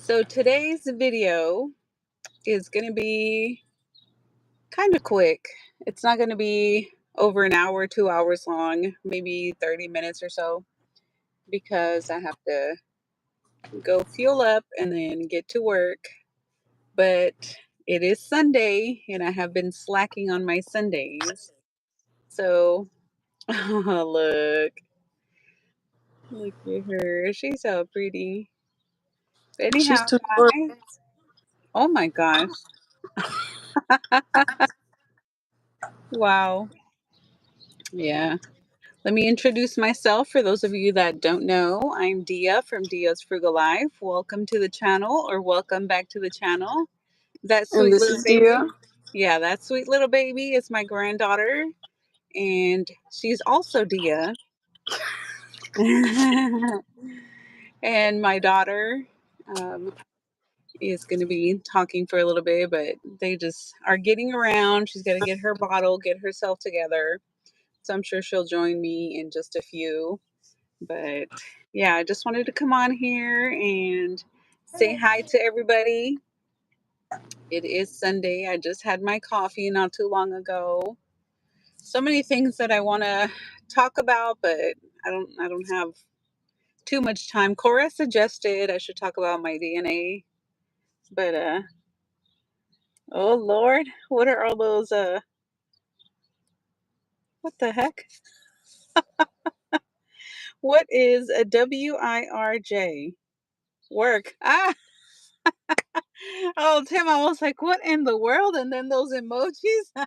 So today's video is going to be kind of quick. It's not going to be over an hour, 2 hours long, maybe 30 minutes or so, because I have to go fuel up and then get to work. But it is Sunday and I have been slacking on my Sundays. So, look, look at her. She's so pretty. She's Anyhow, too short. guys. Oh my gosh. Wow. Yeah. Let me introduce myself for those of you that don't know. I'm Dia from DiasFrugalLife. Welcome to the channel, or welcome back to the channel. That And sweet this little is baby. Dia. Yeah, that sweet little baby is my granddaughter, and she's also Dia. And my daughter is going to be talking for a little bit, but they just are getting around. She's got to get her bottle, get herself together. So I'm sure she'll join me in just a few. But yeah, I just wanted to come on here and say hi to everybody. It is Sunday. I just had my coffee not too long ago. So many things that I want to talk about, but I don't have too much time. Cora suggested I should talk about my DNA, but oh Lord, what are all those what the heck? What is a WIRJ? Work. Ah, oh, Tim, I was like, what in the world? And then those emojis.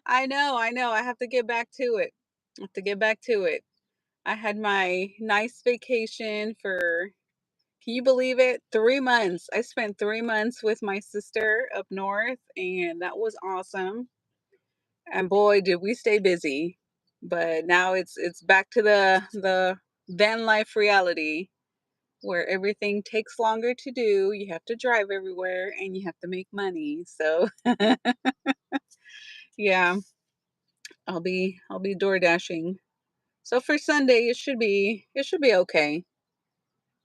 I know. I have to get back to it. I have to get back to it. I had my nice vacation for, can you believe it? 3 months. I spent 3 months with my sister up north, and that was awesome. And boy, did we stay busy. But now it's back to the van life reality where everything takes longer to do. You have to drive everywhere and you have to make money. So yeah, I'll be door dashing. So for Sunday, it should be okay.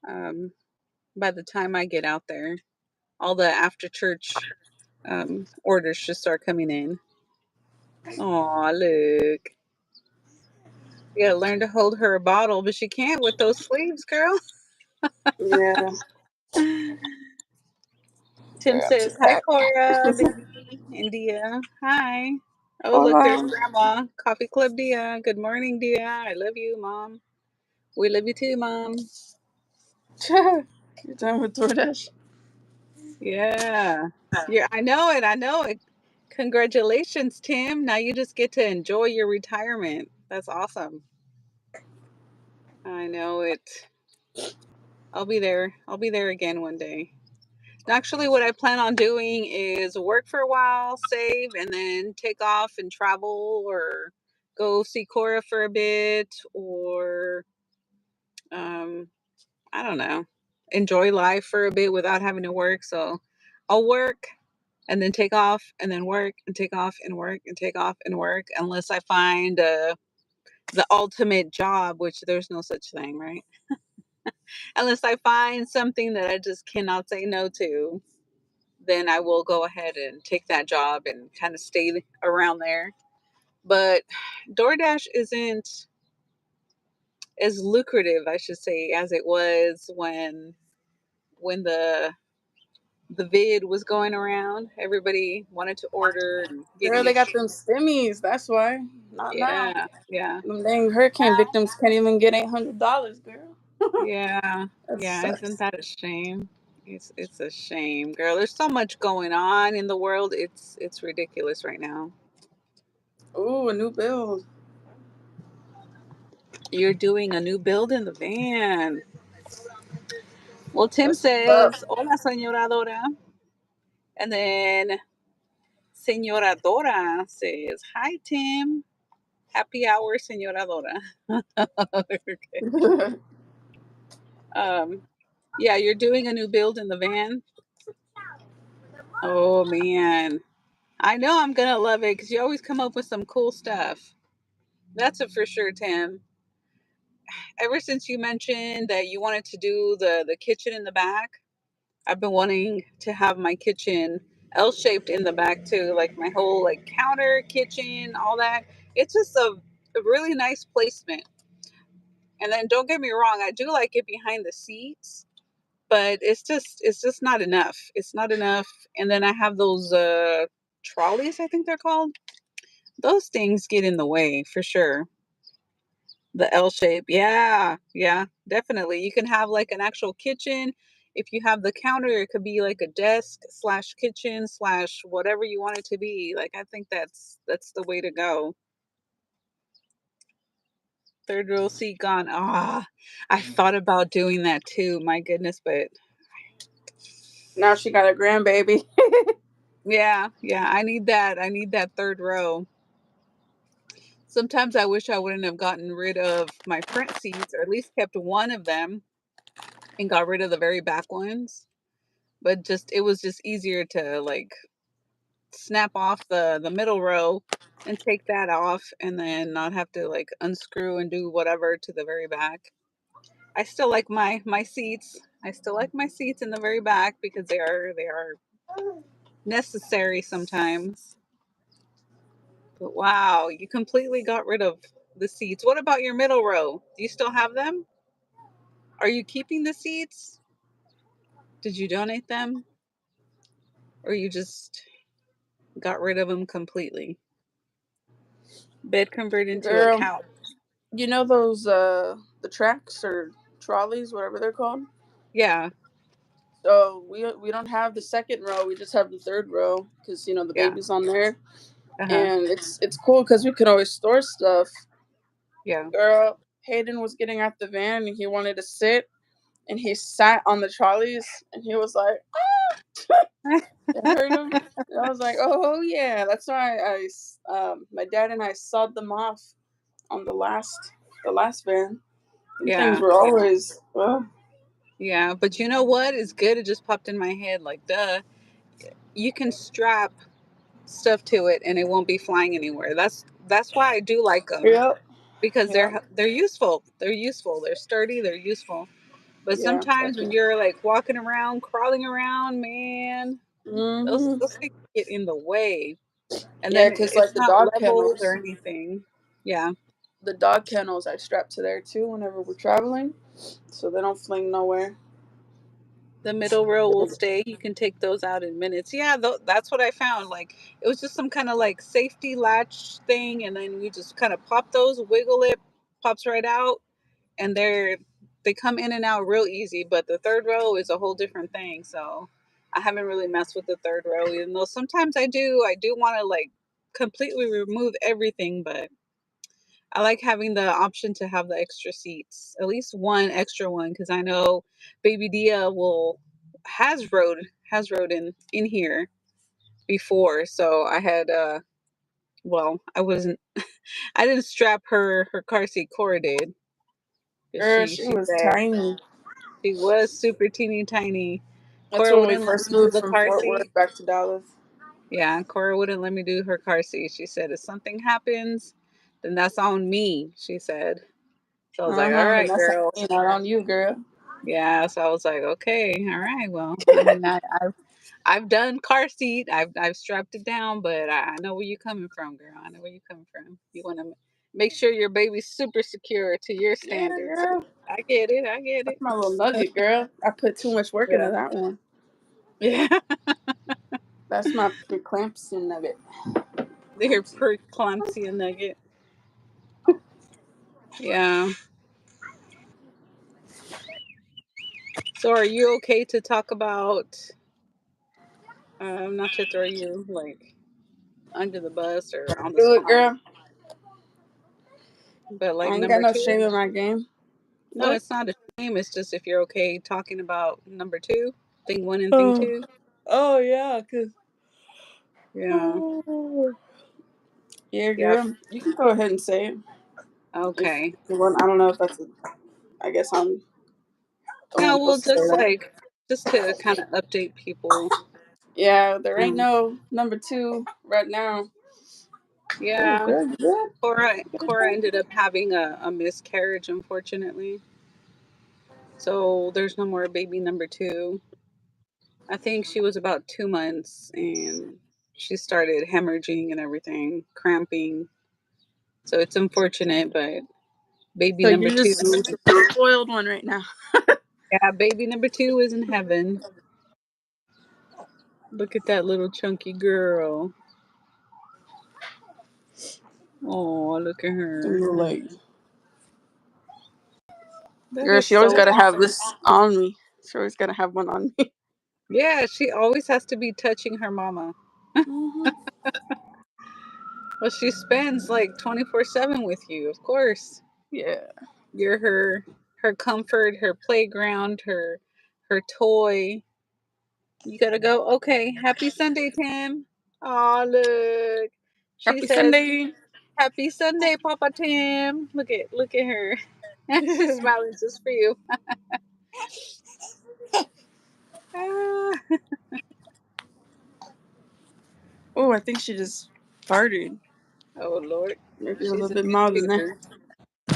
Um, by the time I get out there, all the after church orders should start coming in. Oh, look, you gotta learn to hold her a bottle, but she can't with those sleeves, girl. Yeah. Tim Girl, I'm too says, "Hi, packed. Cora, baby, India. Hi. Oh, look, there's Hola. Grandma. Coffee Club Dia. Good morning, Dia. I love you, Mom. We love you too, Mom. You're done with DoorDash? Yeah. Yeah, I know it. I know it. Congratulations, Tim. Now you just get to enjoy your retirement. That's awesome. I know it. I'll be there. I'll be there again one day. Actually, what I plan on doing is work for a while, save, and then take off and travel or go see Cora for a bit or, um, I don't know, enjoy life for a bit without having to work. So I'll work and then take off and then work and take off and work and take off and work unless I find the ultimate job, which there's no such thing, right? Unless I find something that I just cannot say no to, then I will go ahead and take that job and kind of stay around there. But DoorDash isn't as lucrative, I should say, as it was when the vid was going around. Everybody wanted to order and Girl, getting they it. got them stimmies. That's why. Not now. Yeah, yeah. Them dang hurricane victims can't even get $800, girl. Yeah, That yeah, isn't sucks. that a shame? It's a shame, girl. There's so much going on in the world. It's ridiculous right now. Ooh, a new build. You're doing a new build in the van. Well, Tim That's what's up. says, "Hola, señora Dora," and then Señora Dora says, "Hi, Tim. Happy hour, Señora Dora." Okay. Um, yeah, you're doing a new build in the van. Oh man, I know I'm gonna love it because you always come up with some cool stuff. That's a for sure, Tim. Ever since you mentioned that you wanted to do the kitchen in the back, I've been wanting to have my kitchen L-shaped in the back too, like my whole like counter, kitchen, all that. It's just a really nice placement. And then don't get me wrong, I do like it behind the seats, but it's just not enough. It's not enough. And then I have those trolleys, I think they're called. Those things get in the way for sure. The L shape. Yeah. Yeah, definitely. You can have like an actual kitchen. If you have the counter, it could be like a desk slash kitchen slash whatever you want it to be. Like I think that's the way to go. Third row seat gone. Ah, I thought about doing that too. My goodness, but Now she got a grandbaby. yeah, yeah, I need that. I need that third row. Sometimes I wish I wouldn't have gotten rid of my front seats, or at least kept one of them and got rid of the very back ones. But just it was just easier to like snap off the middle row and take that off and then not have to like unscrew and do whatever to the very back. I still like my seats. I still like my seats in the very back because they are necessary sometimes. But wow, you completely got rid of the seats. What about your middle row? Do you still have them? Are you keeping the seats? Did you donate them? Or you just got rid of them completely? Bed converted into a Girl, couch. you know those the tracks or trolleys, whatever they're called. Yeah, So we don't have the second row. We just have the third row because the yeah, baby's on there, uh-huh, and it's cool because we can always store stuff. yeah. Girl, Hayden was getting out the van and he wanted to sit, and he sat on the trolleys and he was like, I heard him. And I was like, oh yeah, that's why my dad and I sawed them off on the last van. Them things Yeah, were yeah, always yeah. But you know what is good? It just popped in my head like, duh. You can strap stuff to it and it won't be flying anywhere. That's why I do like them yep, because yep, they're useful. They're useful. They're sturdy. They're useful. But yeah, sometimes when definitely. you're like walking around, crawling around, man, Hmm. those things get in the way, and Yeah, then because it's like not leveled or anything. Yeah, the dog kennels I strap to there too whenever we're traveling, so they don't fling nowhere. the middle row will stay. You can take those out in minutes. Yeah, that's what I found. Like it was just some kind of like safety latch thing, and then you just kind of pop those, wiggle it, pops right out, and they come in and out real easy. But the third row is a whole different thing. So I haven't really messed with the third row, even though sometimes I do. I do want to like completely remove everything, but I like having the option to have the extra seats, at least one extra one, because I know Baby Dia will has rode in here before. So I had well, I wasn't I didn't strap her car seat. Cora did, 'cause Girl, she she she was said tiny. she was super teeny tiny. That's Cora when we wouldn't let first me do moved the from car Fort seat. Worth back to Dallas. Yeah, Cora wouldn't let me do her car seat. She said if something happens, then that's on me. She said. So I was like, all And right, that's girl. not on you, girl. Yeah, so I was like, okay, all right. Well, I mean, I've done car seat. I've strapped it down, but I know where you're coming from, girl. I know where you're coming from. You want to make sure your baby's super secure to your Yeah, standards. girl. I get it. I get That's it. my little nugget, girl. I put too much work into Yeah. that one. Yeah. That's my preeclampsia nugget. They're preeclampsia nugget. Yeah. So are you okay to talk about not to throw you like under the bus or on the Do it, spot, girl. but I like ain't got number no two? shame in my game. No, What? it's not a shame. It's just if you're okay talking about number two, thing one and thing Oh, two. oh yeah, cause Yeah. yeah, Yeah. girl. You can go ahead and say it if Okay. you want. I don't know if that's. I guess I'm the one No, we'll supposed to say just that. like just to kind of update people. Yeah, there ain't Um, no number two right now. Oh, yeah. girl, you good? Cora ended up having a miscarriage, unfortunately. So there's no more baby number two. I think she was about 2 months, and she started hemorrhaging and everything, cramping. So it's unfortunate, but baby So number you're two, just the spoiled one right now. yeah, baby number two is in heaven. Look at that little chunky girl. Oh, look at her. Like, That girl, is she always so got to have awesome. this on me. She always got to have one on me. Yeah, she always has to be touching her mama. Hmm. Well, she spends like 24/7 with you, of course. Yeah. You're her comfort, her playground, her toy. You gotta go. Okay, happy Sunday, Tim. Oh, look. She Happy says, Sunday. "Happy Sunday, Papa Tim." Look at her. She's smiling just for you. Ah. Oh, I think she just farted. Oh Lord, Maybe a little she's a bit good more than that. tutor.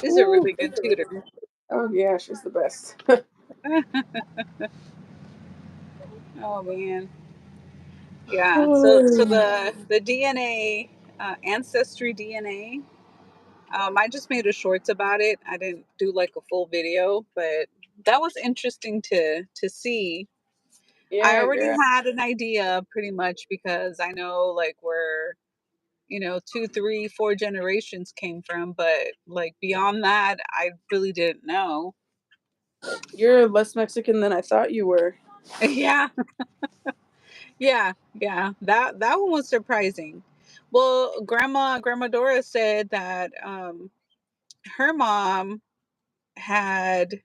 She's a Ooh. really good tutor. Oh yeah, she's the best. Oh man, yeah. So Oh. the DNA, ancestry DNA. I just made a shorts about it. I didn't do like a full video, but that was interesting to see. I Yeah, already girl. had an idea pretty much because I know like where, two, three, four generations came from, but like beyond that, I really didn't know. You're less Mexican than I thought you were. Yeah, yeah. That one was surprising. Well, Grandma Dora said that her mom had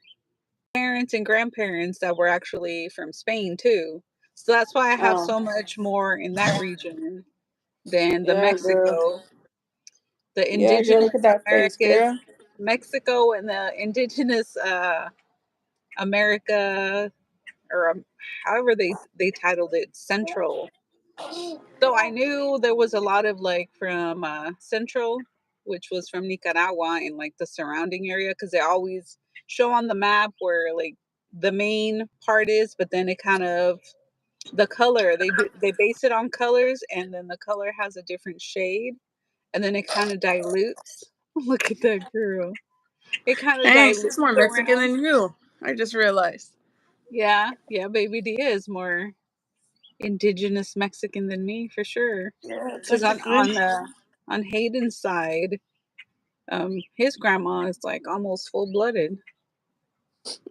parents and grandparents that were actually from Spain too. So that's why I have Oh. so much more in that region than the Yeah, girl. Mexico, the Yeah, girl. Look at indigenous that face, Americas, girl. Mexico and the indigenous America, or however they titled it, Central. So I knew there was a lot of like from Central, which was from Nicaragua and like the surrounding area, because they always show on the map where like the main part is, but then it kind of the color they base it on colors, and then the color has a different shade, and then it kind of dilutes. Look at that girl. It kind of Dang, she's dilutes more Mexican around. than you. I just realized. Yeah, yeah, baby Dia is more indigenous Mexican than me for sure. Yeah, Because technically. on Hayden's side, his grandma is like almost full blooded.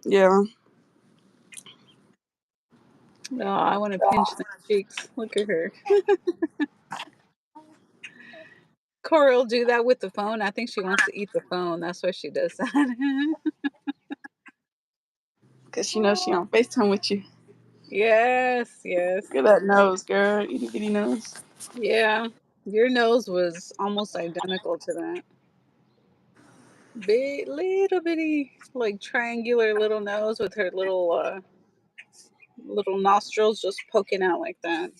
Yeah. Oh, I want to pinch the cheeks. Look at her. Cora'll do that with the phone. I think she wants to eat the phone. That's why she does that. Because she knows she on FaceTime with you. Yes, yes. Look at that nose, girl. Itty bitty nose. Yeah. Your nose was almost identical to that. Big, little bitty, like triangular little nose with her little nostrils just poking out like that.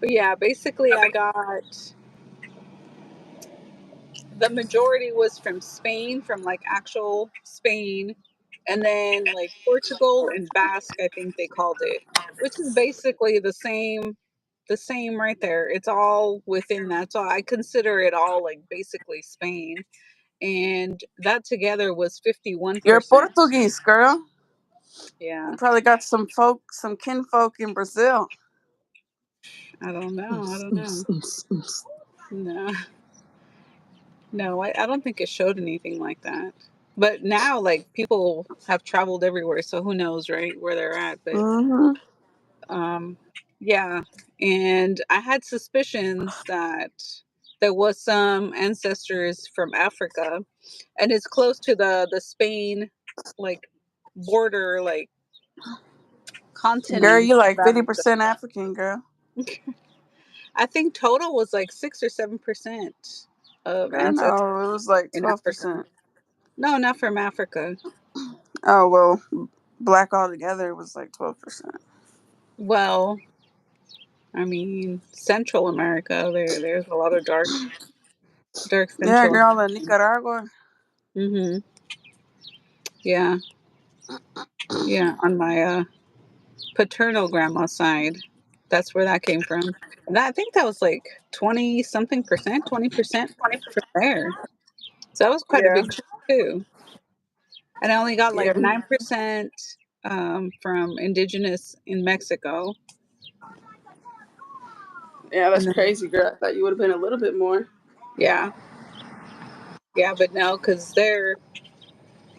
But yeah, basically, I got the majority was from Spain, from like actual Spain, and then like Portugal and Basque, I think they called it, which is basically the same right there. It's all within that. So I consider it all like basically Spain. And that together was You're 51%. Portuguese, girl. Yeah, You probably got some folk, some kinfolk in Brazil. I don't know. I don't know. No, no, I don't think it showed anything like that. But now, like, people have traveled everywhere, so who knows, right, where they're at. But Mm-hmm. um, yeah, and I had suspicions that there was some ancestors from Africa, and it's close to the Spain like border, like Girl, continent you like that 50% African, girl. I think total was like 6 or 7% of Girl, ancestors no, it was like in Africa. 12%. No, not from Africa. Oh, well, black altogether was like 12%. Well, I mean, Central America. There's a lot of dark Yeah, Central girl, in Americans. Nicaragua. Hmm. Yeah, yeah. On my paternal grandma's side, that's where that came from. And I think that was like 20 something percent, 20% from there. So that was quite a Yeah, big chunk too. And I only got yeah, like 9% from indigenous in Mexico. yeah. That's And then, crazy, girl. I thought you would have been a little bit more. yeah, yeah, but no, because they're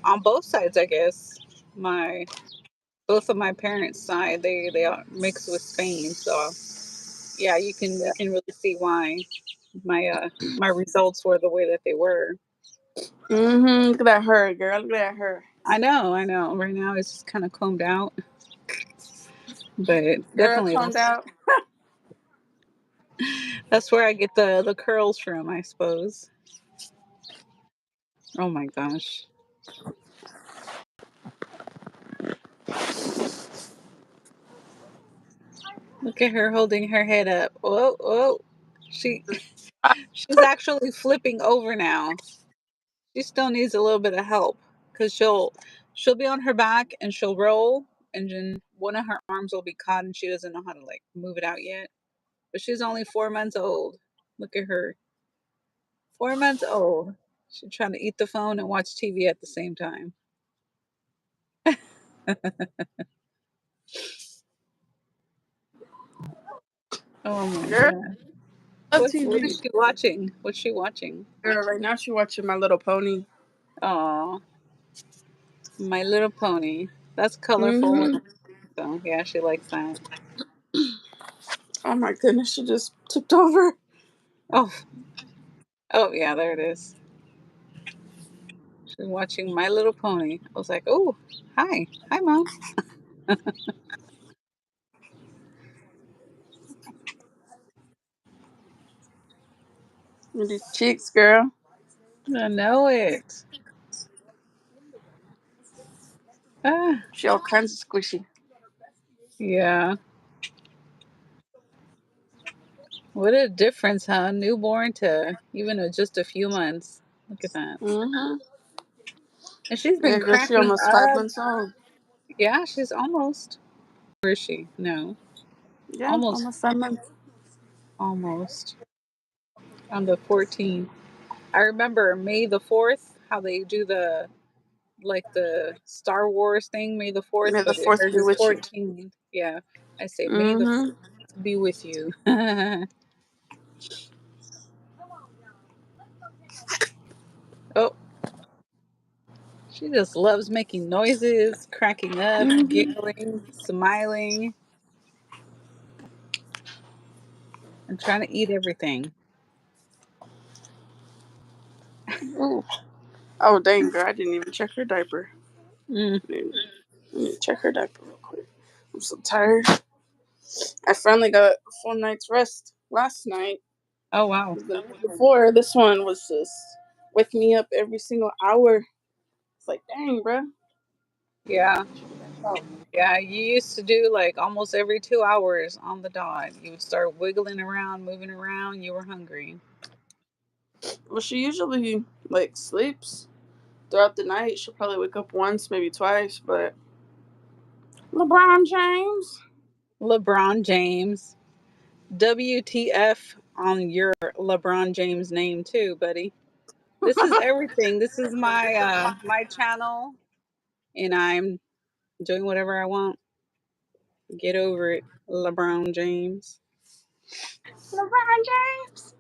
on both sides, I guess. My both of my parents' side, they are mixed with Spain. So yeah, Yeah. you can really see why my results were the way that they were. Look at that her, girl. Look at that her. I know, I know. Right now it's just kind of combed out, but Girl, definitely toned out. that's where I get the curls from, I suppose. Oh my gosh. Look at her holding her head up. Whoa, whoa. She she's actually flipping over now. She still needs a little bit of help because she'll be on her back and she'll roll and then one of her arms will be caught and she doesn't know how to like move it out yet. But she's only 4 months old. Look at her. 4 months old. She's trying to eat the phone and watch TV at the same time. Oh my Girl, god. love What is TV. she watching? What's she watching? Girl, right now she watching My Little Pony. Oh, My Little Pony. That's colorful. Mm-hmm. So yeah, she likes that. Oh my goodness, she just tipped over. Oh, oh yeah, there it is. She's watching My Little Pony. I was like, oh, hi, hi, mom. With these cheeks, girl. I know it. Ah, She all kinds of squishy. yeah. What a difference, huh? Newborn to even just a few months. Look at that. Mm-hmm. And she's been Yeah, girl, she cracking almost five up. months old. Yeah, she's almost. Where is she? No, Yeah, almost, almost 5 months. almost on the 14th. I remember May the 4th, how they do the like the Star Wars thing, May the 4th, May the but fourth hers be is with you. 14th. Yeah, I say May the Mm-hmm. 4th be with you. Oh, she just loves making noises, cracking up, Mm-hmm. giggling, smiling, and trying to eat everything. Ooh. Oh, dang, girl, I didn't even check her diaper. Mm. I need to check her diaper real quick. I'm so tired. I finally got a full night's rest last night. Oh wow. The night before, this one was just wake me up every single hour. It's like, dang, bruh. Yeah. Yeah, you used to do like almost every 2 hours on the dot. You would start wiggling around, moving around. You were hungry. Well, she usually like sleeps throughout the night. She'll probably wake up once, maybe twice, but LeBron James. LeBron James. WTF on your LeBron James name too, buddy. This is everything. This is my channel and I'm doing whatever I want. Get over it, LeBron James. LeBron James.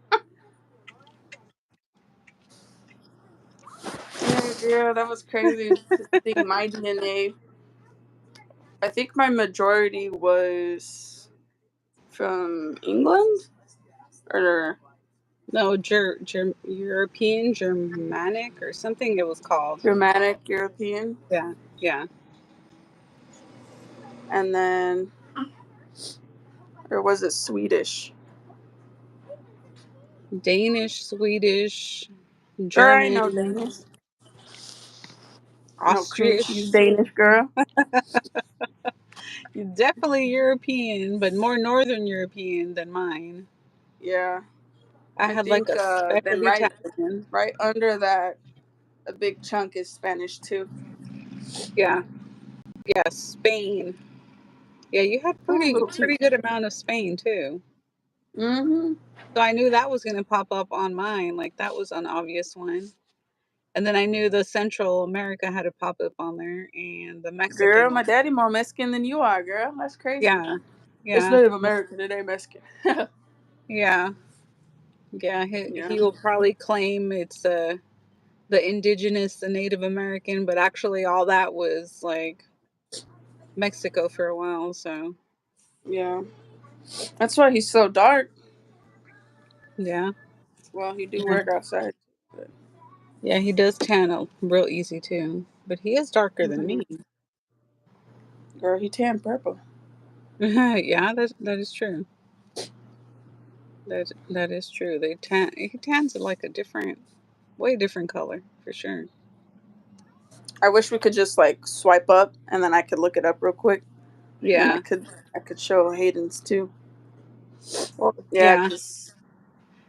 Yeah, that was crazy. To think my DNA. I think my majority was from England or No, European, Germanic or something it was called. Germanic European, Yeah, yeah. and then or was it Swedish? Danish, Swedish, Girl, I know German, Danish. No cream cheese Austrian. Danish girl. Definitely European, but more Northern European than mine. Yeah, I I had like think a speck then of Italian. right under that, a big chunk is Spanish too. Yeah. Yeah. Spain. Yeah, you had Oh, pretty little cute. pretty good amount of Spain too. Mm-hmm. So I knew that was gonna pop up on mine. Like that was an obvious one. And then I knew the Central America had to pop up on there and the Girl, Mexican my one. daddy more Mexican than you are, girl. That's crazy. Yeah. It's Yeah. Native American. It ain't Mexican. Yeah. Yeah. Yeah. He will probably claim it's the indigenous, the Native American, but actually all that was like Mexico for a while. So Yeah. That's why he's so dark. yeah. Well, he do Yeah. work outside. But, Yeah, he does tan up real easy too. But he is darker than mhm. me. Girl, he tan purple. Yeah, that is true. That is true. He tans it like a different, way different color for sure. I wish we could just like swipe up and then I could look it up real quick and then Yeah. I could show Hayden's too. Well, Yeah, yeah. because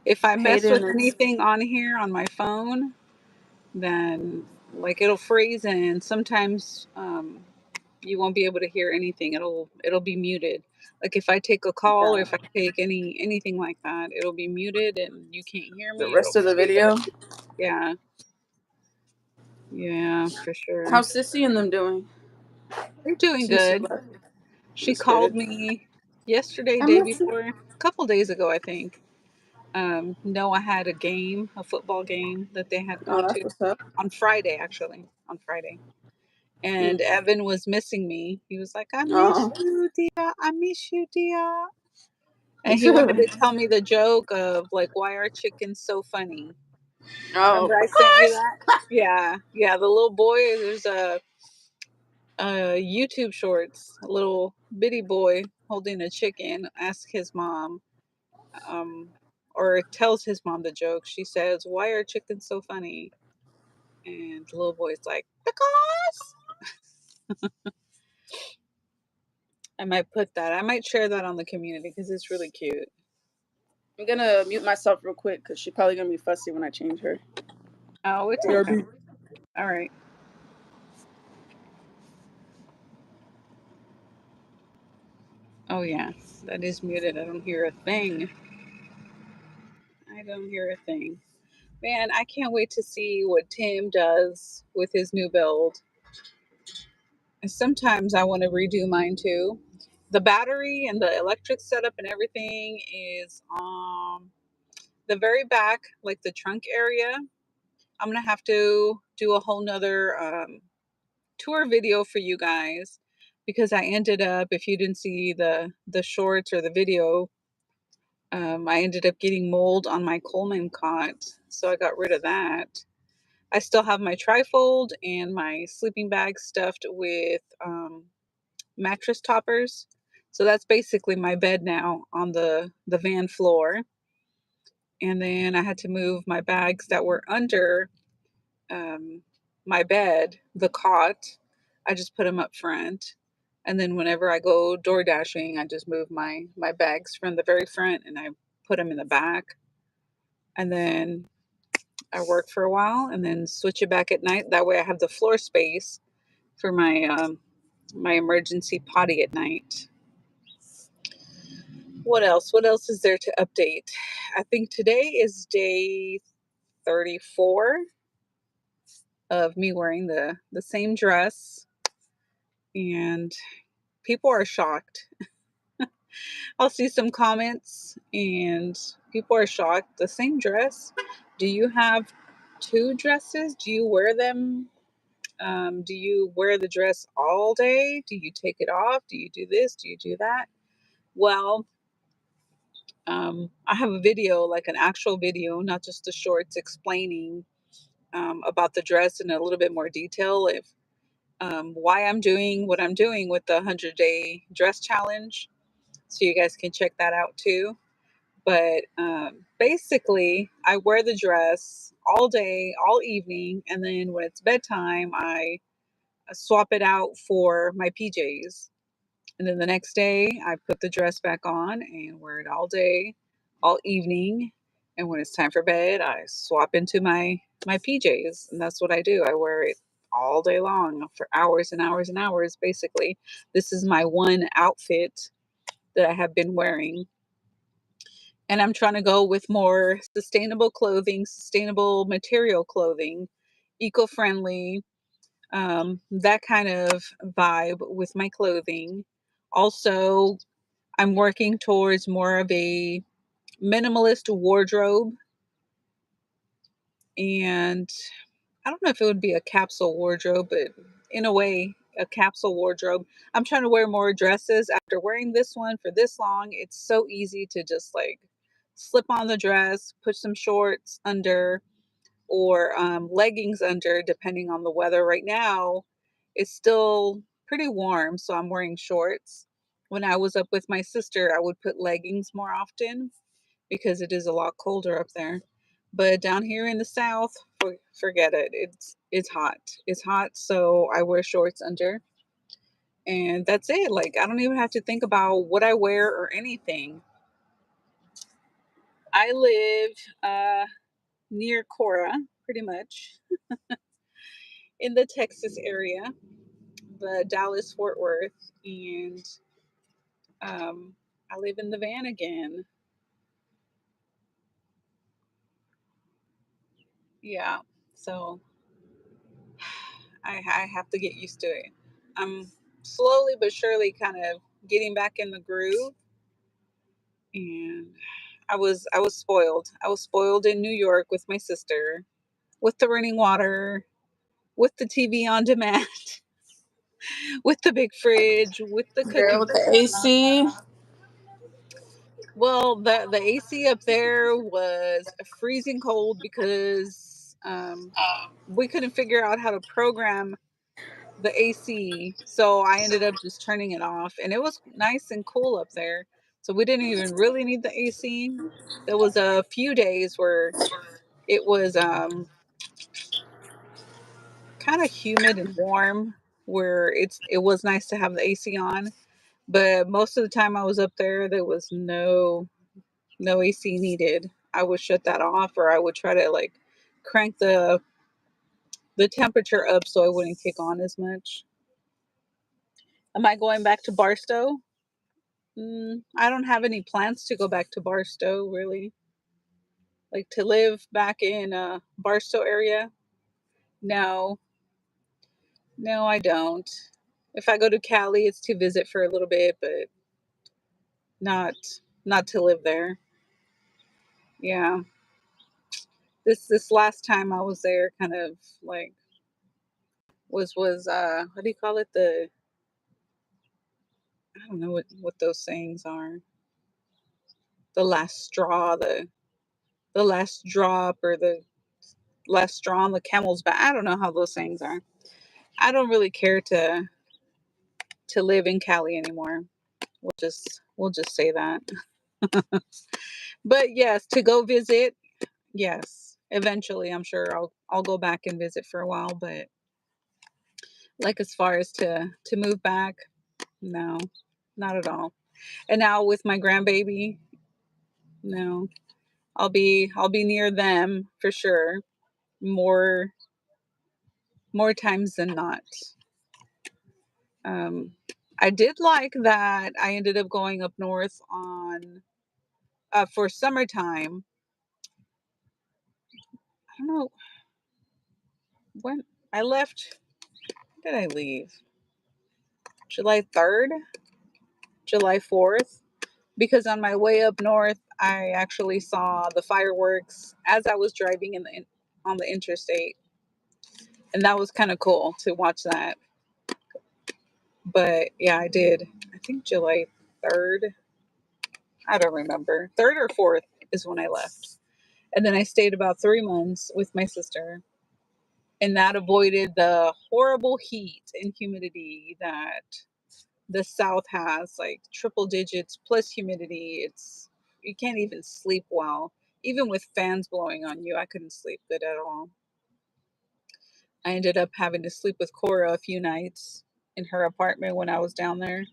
If I mess Hayden with is anything on here on my phone, then like it'll freeze and sometimes you won't be able to hear anything. It'll be muted. Like if I take a call or yeah, if I take anything like that, it'll be muted and you can't hear the me. It'll rest of the freeze video. everything. Yeah. Yeah, for sure. How's Sissy and them doing They're doing since you good. left? She That's called good. me yesterday, I day miss you. before, a couple days ago, I think. Noah had a game, a football game that they had Oh, gone that's to what's up. on Friday, actually, on Friday. And Mm. Evan was missing me. He was like, I miss Oh. you, Dia. I miss you, Dia. And he wanted to tell me the joke of like, why are chickens so funny? Oh, Remember I sent you because. that? Yeah, yeah. The little boy, there's a YouTube shorts, a little bitty boy holding a chicken, asks his mom, um, or tells his mom the joke. She says, "Why are chickens so funny?" And the little boy's like, "Because." I might put that. I might share that on the community because it's really cute. I'm gonna mute myself real quick because she's probably gonna be fussy when I change her. Oh, it's okay. BRB. All right. Oh yeah, that is muted. I don't hear a thing. I don't hear a thing. Man, I can't wait to see what Tim does with his new build. Sometimes I want to redo mine too. The battery and the electric setup and everything is the very back, like the trunk area. I'm gonna have to do a whole nother tour video for you guys because I ended up, if you didn't see the shorts or the video, I ended up getting mold on my Coleman cot, so I got rid of that. I still have my trifold and my sleeping bag stuffed with mattress toppers. So that's basically my bed now on the van floor. And then I had to move my bags that were under um, my bed, the cot. I just put them up front. And then whenever I go door dashing, I just move my bags from the very front and I put them in the back. And then I work for a while and then switch it back at night. That way I have the floor space for my emergency potty at night. What else? What else is there to update? I think today is day 34 of me wearing the same dress and people are shocked. I'll see some comments and people are shocked. The same dress? Do you have two dresses? Do you wear them? Do you wear the dress all day? Do you take it off? Do you do this? Do you do that? Well, I have a video, like an actual video, not just the shorts, explaining about the dress in a little bit more detail. If why I'm doing what I'm doing with the 100-day dress challenge, so you guys can check that out too. But basically, I wear the dress all day, all evening, and then when it's bedtime, I swap it out for my PJs. And then the next day, I put the dress back on and wear it all day, all evening. And when it's time for bed, I swap into my PJs, and that's what I do. I wear it all day long for hours and hours and hours. Basically, this is my one outfit that I have been wearing. And I'm trying to go with more sustainable clothing, sustainable material clothing, eco-friendly, that kind of vibe with my clothing. Also, I'm working towards more of a minimalist wardrobe, and I don't know if it would be a capsule wardrobe, but in a way, a capsule wardrobe. I'm trying to wear more dresses. After wearing this one for this long, it's so easy to just like slip on the dress, put some shorts under, or leggings under, depending on the weather. Right now, it's still pretty warm, so I'm wearing shorts. When I was up with my sister, I would put leggings more often because it is a lot colder up there. But down here in the south, forget it. It's hot. It's hot, so I wear shorts under, and that's it. Like I don't even have to think about what I wear or anything. I live near Cora, pretty much in the Texas area, the Dallas Fort Worth, and I live in the van again. Yeah, so I have to get used to it. I'm slowly but surely kind of getting back in the groove, and I was spoiled. I was spoiled in New York with my sister, with the running water, with the TV on demand, with the big fridge, with the Girl, cooking with the stuff. AC. Well, the AC up there was freezing cold because we couldn't figure out how to program the AC, so I ended up just turning it off, and it was nice and cool up there. So we didn't even really need the AC. There was a few days where it was kind of humid and warm, where it was nice to have the AC on. But most of the time I was up there was no AC needed. I would shut that off, or I would try to like crank the temperature up so it wouldn't kick on as much. Am I going back to Barstow? I don't have any plans to go back to Barstow, really. Like to live back in Barstow area. No, no, I don't. If I go to Cali, it's to visit for a little bit, but not not to live there. Yeah, this last time I was there, kind of like was what do you call it? I don't know what those sayings are. The last straw, the last drop, or the last straw on the camel's back. I don't know how those sayings are. I don't really care to live in Cali anymore. We'll just say that. But yes, to go visit, yes. Eventually, I'm sure I'll go back and visit for a while, but like as far as to move back, no. Not at all. And now with my grandbaby, no. I'll be near them for sure. More more times than not. Um I did like that I ended up going up north on for summertime. I don't know when I left. When did I leave? July 3rd, July 4th. Because on my way up north, I actually saw the fireworks as I was driving on the interstate, and that was kind of cool to watch that. But yeah, I did. I think July 3rd. I don't remember. 3rd or 4th is when I left, and then I stayed about 3 months with my sister, and that avoided the horrible heat and humidity that the South has, like triple digits plus humidity. You can't even sleep well. Even with fans blowing on you, I couldn't sleep good at all. I ended up having to sleep with Cora a few nights in her apartment when I was down there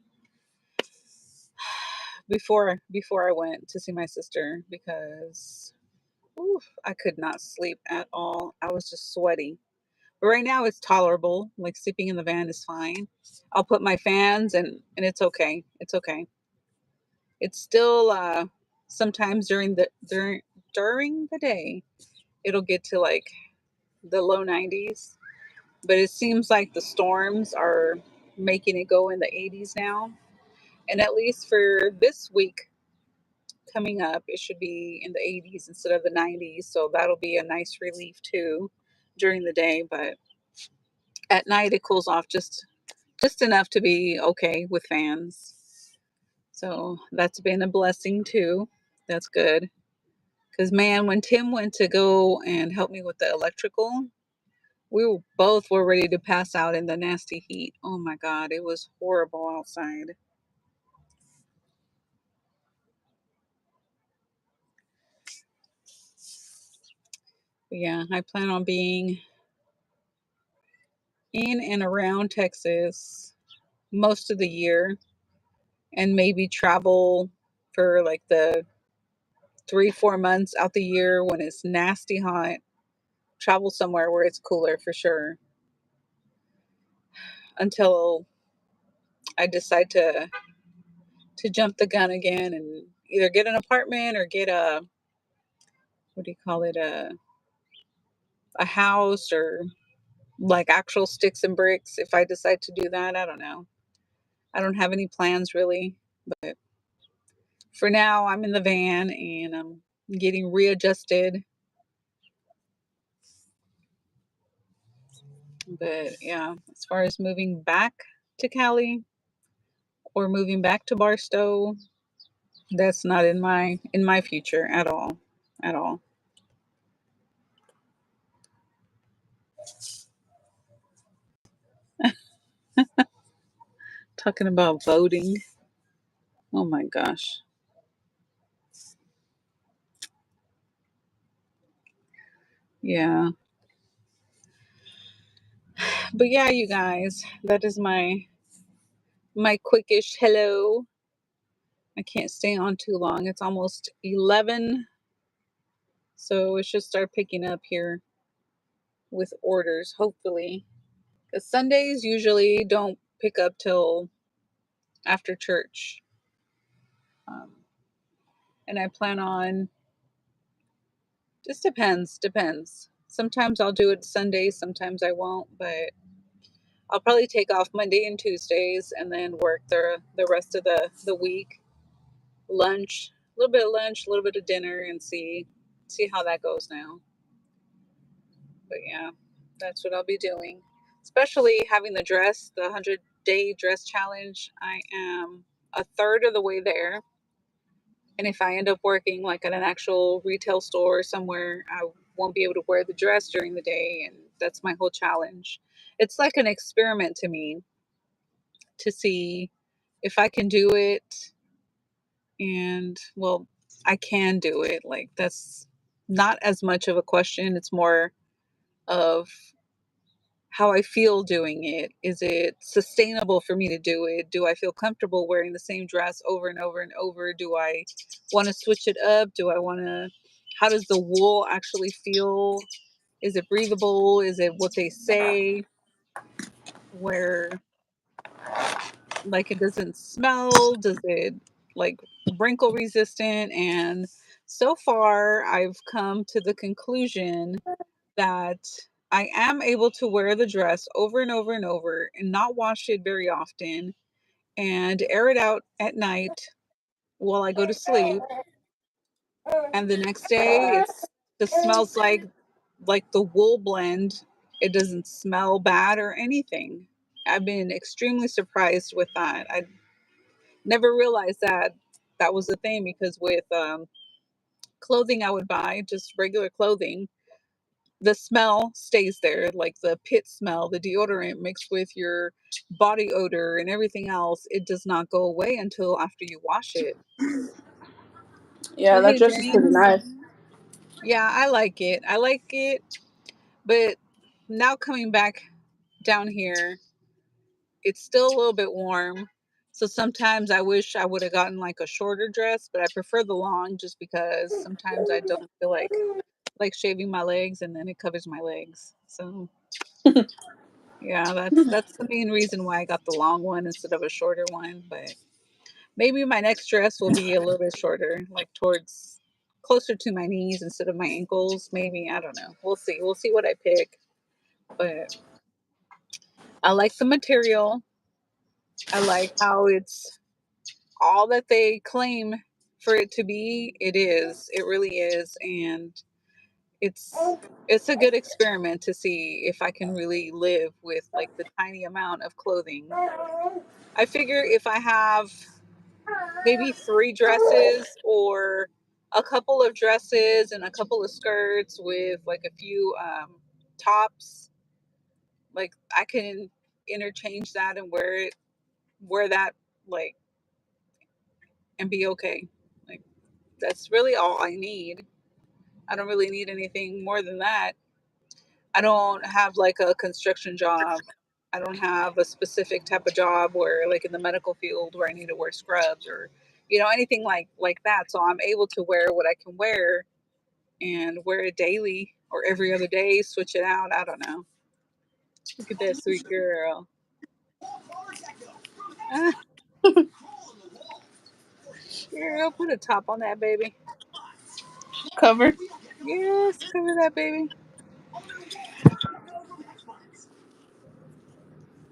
before I went to see my sister because oof, I could not sleep at all. I was just sweaty. But right now it's tolerable. Like sleeping in the van is fine. I'll put my fans and it's okay. It's okay. It's still sometimes during the day it'll get to like the low 90s, but it seems like the storms are making it go in the 80s now. And at least for this week coming up, it should be in the 80s instead of the 90s. So that'll be a nice relief too during the day. But at night, it cools off just enough to be okay with fans. So that's been a blessing too. That's good. Because man, when Tim went to go and help me with the electrical, we both were ready to pass out in the nasty heat. Oh my God, it was horrible outside. But yeah, I plan on being in and around Texas most of the year and maybe travel for like the 3, 4 months out the year when it's nasty hot. Travel somewhere where it's cooler for sure until I decide to jump the gun again and either get an apartment or get a what do you call it a house or like actual sticks and bricks if I decide to do that. I don't know. I don't have any plans really, but for now I'm in the van and I'm getting readjusted. But yeah, as far as moving back to Cali or moving back to Barstow, that's not in my future at all. At all. Talking about voting. Oh my gosh. Yeah. But yeah, you guys, that is my quickish hello. I can't stay on too long. It's almost 11, so it should start picking up here with orders, hopefully. Because Sundays usually don't pick up till after church. Um, and I plan on, just depends. Sometimes I'll do it Sundays, sometimes I won't, but I'll probably take off Monday and Tuesdays and then work the rest of the week. Lunch, a little bit of lunch, a little bit of dinner, and see how that goes now. But yeah, that's what I'll be doing. Especially having the dress, the 100-day dress challenge. I am a third of the way there. And if I end up working like at an actual retail store somewhere, I won't be able to wear the dress during the day. And that's my whole challenge. It's like an experiment to me to see if I can do it. And well, I can do it. Like, that's not as much of a question. It's more of how I feel doing it. Is it sustainable for me to do it? Do I feel comfortable wearing the same dress over and over and over? Do I want to switch it up? Do I want to? How does the wool actually feel? Is it breathable? Is it what they say? Where like it doesn't smell? Does it like wrinkle resistant? And so far, I've come to the conclusion that I am able to wear the dress over and over and over and not wash it very often and air it out at night while I go to sleep. And the next day it's just smells like the wool blend. It doesn't smell bad or anything. I've been extremely surprised with that. I never realized that that was the thing because with clothing I would buy, just regular clothing, the smell stays there, like the pit smell, the deodorant mixed with your body odor and everything else. It does not go away until after you wash it. Yeah, Oh, that hey, dress is pretty James. nice. Yeah, I like it. I like it. But now coming back down here, it's still a little bit warm. So sometimes I wish I would have gotten like a shorter dress, but I prefer the long just because sometimes I don't feel like shaving my legs and then it covers my legs. So Yeah, that's the main reason why I got the long one instead of a shorter one. But maybe my next dress will be a little bit shorter, like towards closer to my knees instead of my ankles. Maybe, I don't know. We'll see. We'll see what I pick. But I like the material. I like how it's all that they claim for it to be. It is. It really is. And it's it's a good experiment to see if I can really live with like the tiny amount of clothing. I figure if I have maybe three dresses or a couple of dresses and a couple of skirts with like a few tops, like I can interchange that and wear that like and be okay. Like that's really all I need. I don't really need anything more than that. I don't have like a construction job. I don't have a specific type of job where like in the medical field where I need to wear scrubs or anything like that. So I'm able to wear what I can wear and wear it daily or every other day, switch it out. I don't know. Look at that sweet girl. Ah, girl, put a top on that baby. Covered. Yes, cover that baby.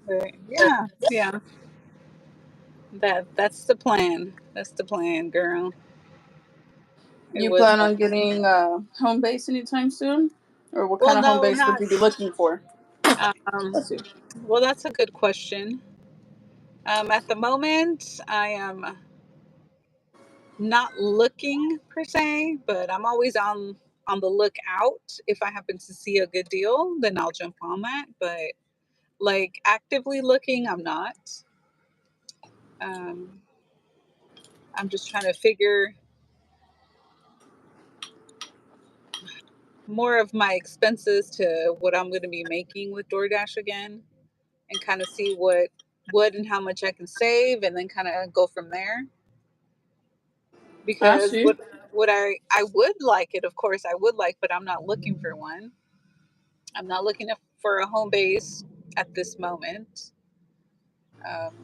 But yeah, yeah. That's the plan. That's the plan, girl. It You was plan fun. on getting home base anytime soon, or what Well, kind of home no, base would not. you be looking for? Um, Let's see. well, that's a good question. At the moment, I am not looking per se, but I'm always on the lookout. If I happen to see a good deal, then I'll jump on that. But like actively looking, I'm not. Um, I'm just trying to figure more of my expenses to what I'm going to be making with DoorDash again, and kind of see what and how much I can save, and then kind of go from there. I Because see. what I would like it, of course I would like, but I'm not looking for one. I'm not looking for a home base at this moment. Um,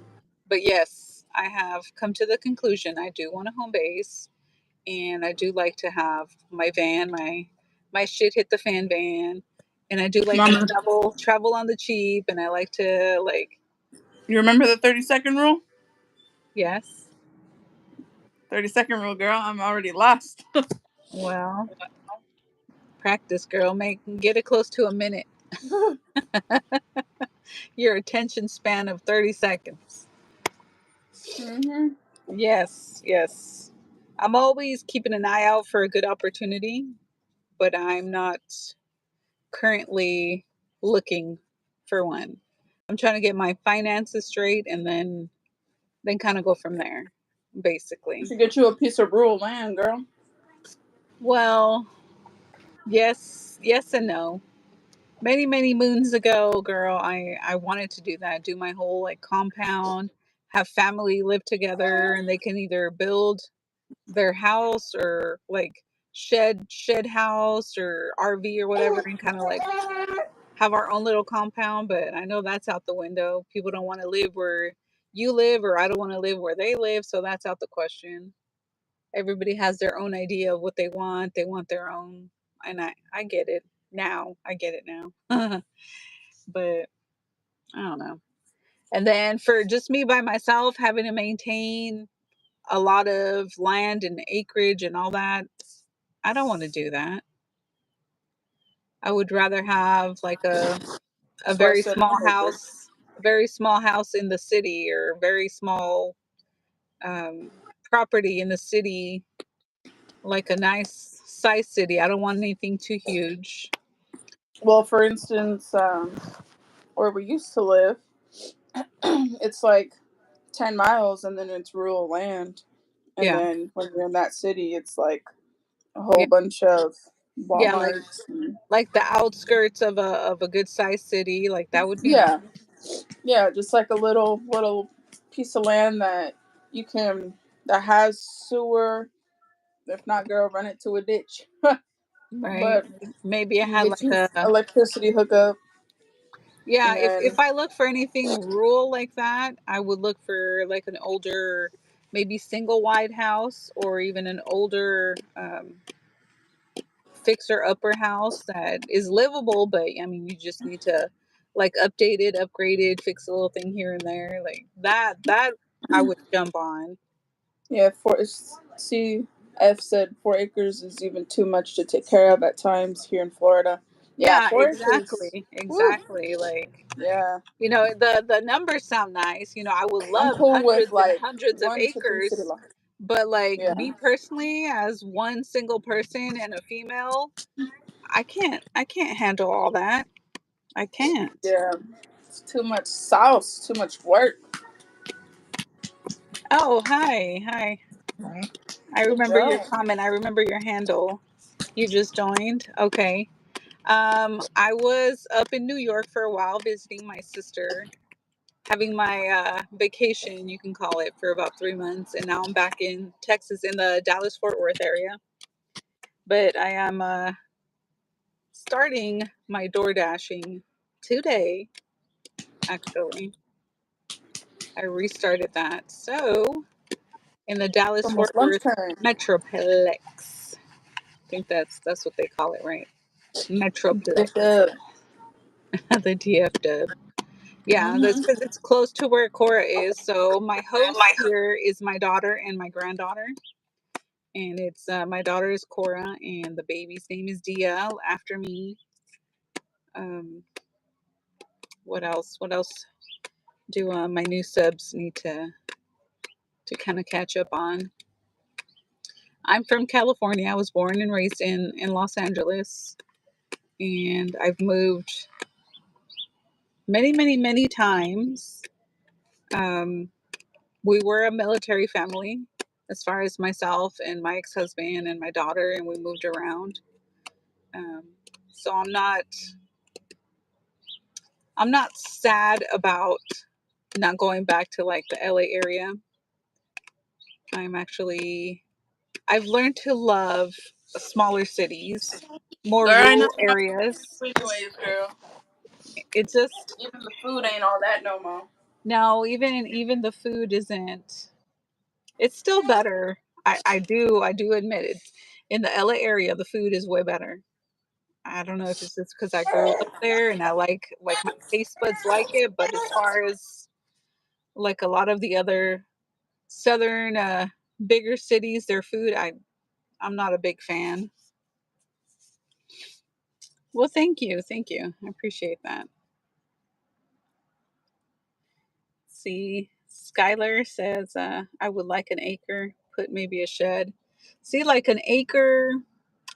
but yes, I have come to the conclusion I do want a home base, and I do like to have my van, my shit hit the fan van, and I do like to Mama, travel on the cheap, and I like to like you remember the 30-second rule? yes. 30-second rule, girl. I'm already lost. Well, practice, girl. Make get it close to a minute. Your attention span of 30 seconds. hmm Yes, yes. I'm always keeping an eye out for a good opportunity, but I'm not currently looking for one. I'm trying to get my finances straight and then kind of go from there, You basically. should get you a piece of rural land, girl. Well, yes, yes and no. Many moons ago, girl, I wanted to do that, do my whole like compound, have family live together, and they can either build their house or like shed house or RV or whatever, and kind of like have our own little compound. But I know that's out the window. People don't want to live where you live, or I don't want to live where they live, so that's out the question. Everybody has their own idea of what they want. They want their own, and I get it now. I get it now. But I don't know. And then for just me by myself, having to maintain a lot of land and acreage and all that, I don't want to do that. I would rather have like a That's why I very said small home baker. house, a very small house in the city, or a very small property in the city, like a nice size city. I don't want anything too huge. Well, for instance, where we used to live, it's like 10 miles and then it's rural land. And Yeah, then when you're in that city, it's like a whole yeah, bunch of yeah. Walmarts. And, Like the outskirts of a good sized city. Like that would be nice. yeah. Yeah, just like a little piece of land that you can, that has sewer. If not, girl, run it to a ditch. Right? But Maybe I you had get like you electricity hookup. Yeah, And if then I look for anything rural like that, I would look for like an older, maybe single wide house, or even an older fixer upper house that is livable, but I mean, you just need to like update it, upgrade it, fix a little thing here and there. Like that I would jump on. yeah, CF said 4 acres is even too much to take care of at times here in Florida. Yeah, Yeah, 4 acres. exactly. Woo. Exactly. Like, Yeah, the numbers sound nice. I would I'm love cool with hundreds and like hundreds of 1 to 3 city acres, lots. but like Yeah, me personally, as one single person and a female, I can't handle all that. I can't. yeah. It's too much sauce, too much work. Oh, hi. Hi. I remember your Yeah. comment. I remember your handle. You just joined. Okay. I was up in New York for a while visiting my sister, having my vacation, you can call it, for about 3 months, and now I'm back in Texas in the Dallas Fort Worth area. But I am starting my door dashing today. Actually, I restarted that. So in the It's Dallas Fort almost Worth lunchtime. Metroplex, I think that's what they call it, right? Metroplex, Get up. the DFW. Yeah, that's Mm-hmm. because it's close to where Cora is. So my host here is my daughter and my granddaughter, and it's my daughter is Cora, and the baby's name is Dia after me. Um, what else? What else do my new subs need to kind of catch up on? I'm from California. I was born and raised in Los Angeles, and I've moved many, many, many times. Um, we were a military family, as far as myself and my ex-husband and my daughter, and we moved around. Um, so I'm not sad about not going back to like the LA area. I've learned to love smaller cities, more There ain't rural nothing like areas. freeways, girl. It just Even the food ain't all that no more. No, even the food isn't. It's still better. I do admit it. In the LA area, the food is way better. I don't know if it's just because I grew up there and I like my taste buds like it, but as far as like a lot of the other southern bigger cities, their food, I'm not a big fan. Well, thank you. Thank you. I appreciate that. See, Skylar says I would like an acre, put maybe a shed. See, like an acre,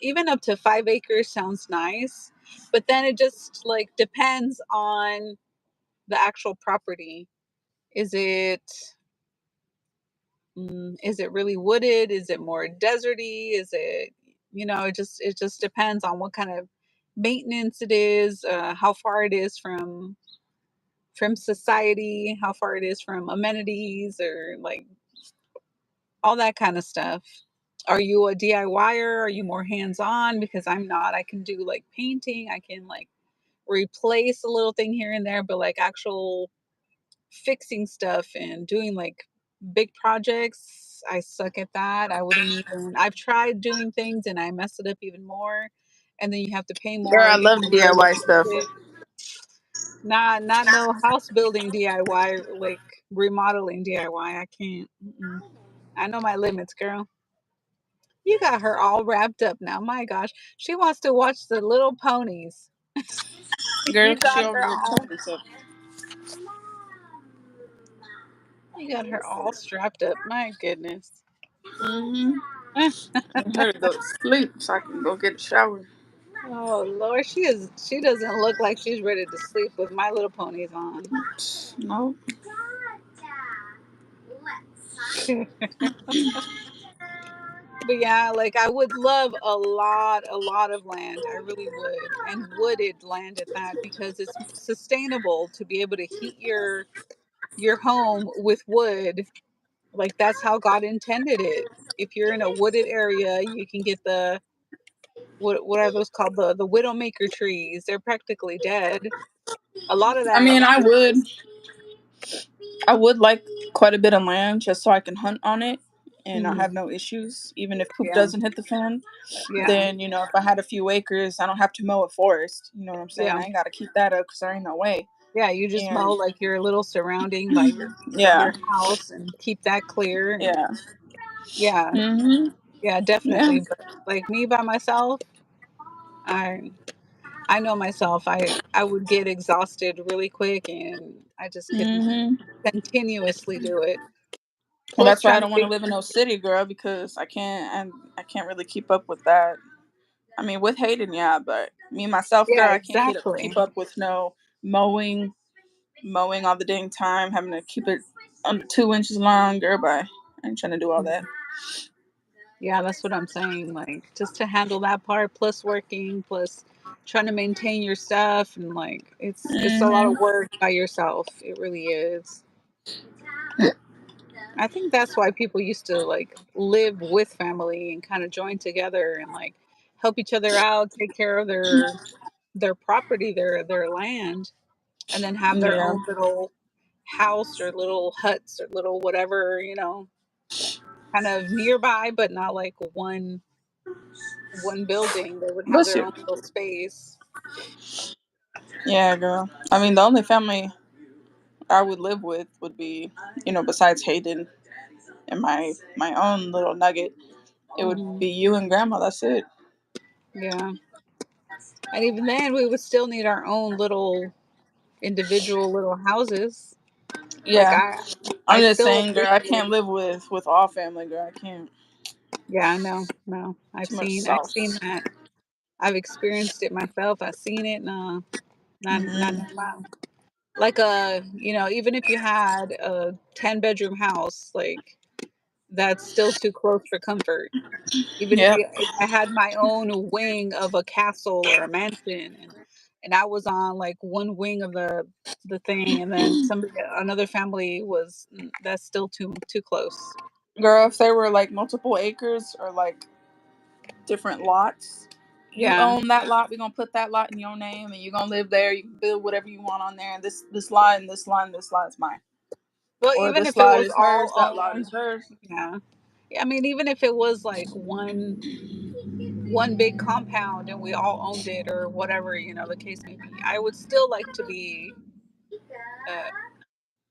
even up to 5 acres sounds nice, but then it just like depends on the actual property. Is it is it really wooded? Is it more deserty? Is it, it just depends on what kind of maintenance it is, how far it is from society, how far it is from amenities, or like all that kind of stuff. Are you a DIYer? Are you more hands on? Because I'm not. I can do like painting. I can like replace a little thing here and there, but like actual fixing stuff and doing like big projects, I suck at that. I wouldn't even. I've tried doing things and I mess it up even more. And then you have to pay Girl, more I and you love have to go DIY fix stuff. it. Not no house building DIY, like remodeling DIY. I can't. Mm-mm. I know my limits, girl. You got her all wrapped up now. My gosh, she wants to watch the little ponies. Girl, You she got over her there all. choking stuff. You got her all strapped up. My goodness. Mm-hmm. I need her to go to sleep so I can go get a shower. Oh Lord, she is. She doesn't look like she's ready to sleep with My Little Ponies on. No. But yeah, like I would love a lot of land. I really would, and wooded land at that, because it's sustainable to be able to heat your home with wood. Like that's how God intended it. If you're in a wooded area, you can get what are those called, the widowmaker trees. They're practically dead. A lot of I that mean, is just I would like quite a bit of land just so I can hunt on it and not mhm, have no issues, even if poop yeah, doesn't hit the fan. yeah, Then, if I had a few acres, I don't have to mow a forest. You know what I'm saying? yeah, I ain't got to keep that up because there ain't no way. yeah. You just And mow like your little surrounding by yeah, your house and keep that clear. And yeah. yeah, Hmm. yeah, Yeah. definitely. But like me by myself, I I know myself. I would get exhausted really quick, and I just couldn't Hmm. continuously do it. Well, Plus, that's why I trying to don't want to figure. live in no city, girl, because I can't really keep up with that. I mean, with Hayden, yeah, but me myself, Yeah, girl, I can't keep exactly. up with no mowing, mowing all the dang time, having to keep it under 2 inches long, girl. Bye. I ain't trying to do all that. Yeah, that's what I'm saying. Like just to handle that part, plus working, plus trying to maintain your stuff, and like it's a lot Hmm. of work by yourself. It really is. I think that's why people used to like live with family and kind of join together and like help each other out, take care of their property, their land, and then have their Yeah. own little house or little huts or little whatever, kind of nearby, but not like one building. They would have Bless their you. own little space. Yeah, girl. I mean, the only family I would live with would be, besides Hayden and my own little nugget, it would Hmm. be you and Grandma. That's it. Yeah, and even then, we would still need our own little individual little houses. Like Yeah. I I'm just still saying, girl, I can't appreciate. live with all family, girl. I can't. Yeah, no, no. Too much I've sauce. seen that. I've experienced it myself. I've seen it. No, not Hmm. no wow. Like even if you had a 10-bedroom house, like that's still too close for comfort. Even Yep. if I had my own wing of a castle or a mansion, and I was on like one wing of the thing, and then another family was that's still too close. Girl, if there were like multiple acres or like different lots, you Yeah. own that lot. We're gonna put that lot in your name, and you're gonna live there. You can build whatever you want on there. And this lot and this lot is mine, Well, or even this if it lot was is hers. That all lot owned, is hers. yeah. Yeah, I mean, even if it was like one big compound and we all owned it or whatever, the case may be, I would still like to be uh,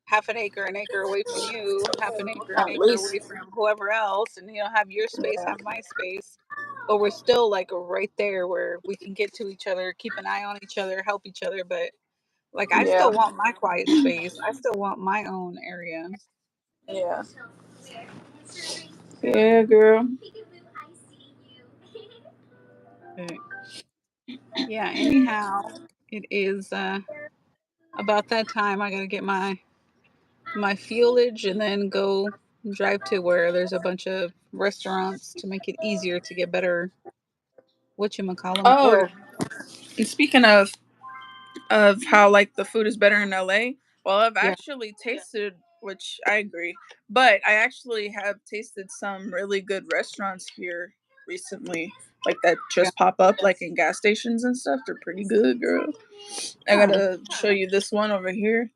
half an acre away from you, half an At acre least, away from whoever else, and have your space, yeah, have my space. But we're still like right there where we can get to each other, keep an eye on each other, help each other. But like, I yeah, still want my quiet space. I still want my own area. yeah, yeah, girl. But yeah, anyhow, it is about that time. I gotta get my fuelage and then go drive to where there's a bunch of restaurants to make it easier to get better whatchamacallem Oh, order. and speaking of how like the food is better in LA. Well, I've Yeah, actually tasted, which I agree, but I actually have tasted some really good restaurants here recently, like that yeah. just pop up like in gas stations and stuff. They're pretty good, girl. I Huh. gotta show you this one over here.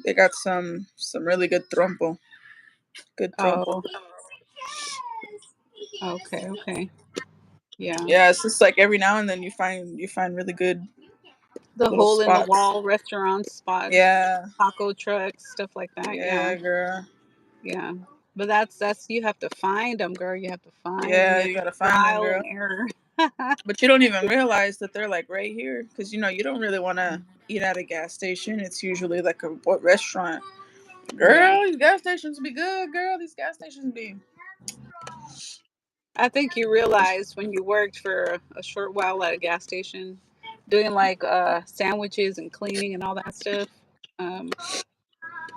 They got some really good trompo. Good trompo. Oh, okay, okay. Yeah. Yeah, it's just like every now and then you find really good The little hole in the spots. wall restaurant spots, Yeah, taco trucks, stuff like that. Yeah. yeah, girl. Yeah. But that's you have to find them, girl. You have to find them. Yeah, You have you to gotta find them, trial and girl. error. But you don't even realize that they're like right here because you don't really want to eat at a gas station. It's usually like a what restaurant. Yeah. Girl, these gas stations be good, girl. These gas stations be. I think you realized when you worked for a short while at a gas station, doing like sandwiches and cleaning and all that stuff. Um,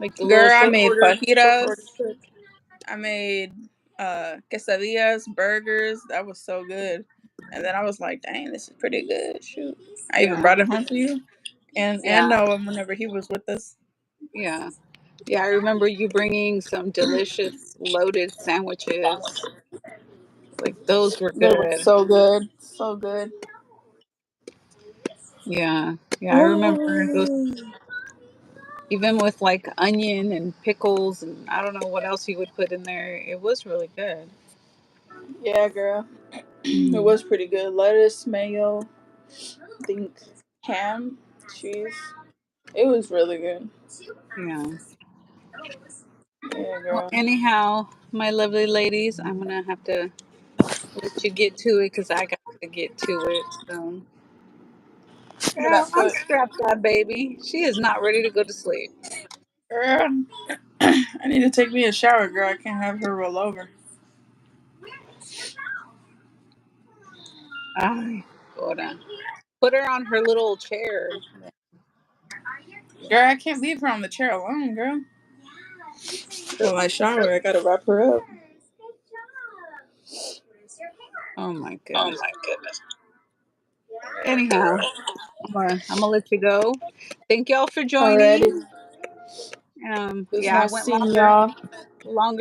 like the little Girl, I made short order fajitas. cook. I made quesadillas, burgers. That was so good. And then I was like, dang, this is pretty good. Shoot. I even Yeah, brought it home for you. And yeah, Noah whenever he was with us. yeah, yeah. I remember you bringing some delicious loaded sandwiches. Like those were They were good. so good. So good. Yeah. Yeah, I remember those, even with like onion and pickles, and I don't know what else you would put in there. It was really good. Yeah, girl. It Hmm. was pretty good. Lettuce, mayo, I think ham, cheese. It was really good. Yeah. Yeah, Well, girl. anyhow, my lovely ladies, I'm gonna have to let you get to it because I got to get to it. So, Look at that girl, foot. unstrap that baby. She is not ready to go to sleep. Girl, I need to take me a shower, girl. I can't have her roll over. Ay, Cora. Put her on her little chair. Girl, I can't leave her on the chair alone, girl. While I shower, I gotta wrap her up. Oh my Oh goodness. my goodness. Anyhow, I'm gonna let you go. Thank y'all for Alrighty. joining. It was Yeah, I nice went seeing longer y'all.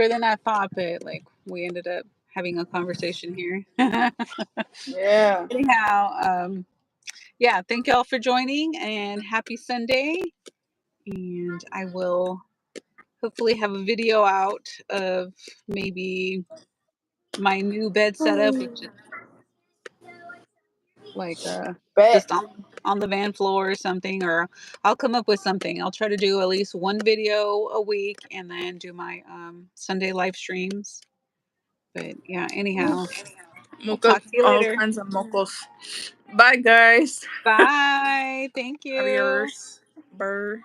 than I thought, but like we ended up having a conversation here. Yeah. Anyhow, yeah, thank y'all for joining and happy Sunday. And I will hopefully have a video out of maybe my new bed setup, which is like Bet. just on the van floor or something, or I'll come up with something. I'll try to do at least one video a week and then do my Sunday live streams. But yeah, anyhow, I'll Mocha, talk to you all later. kinds of mocos. Bye, guys. Bye. Thank you. Adios. Burr.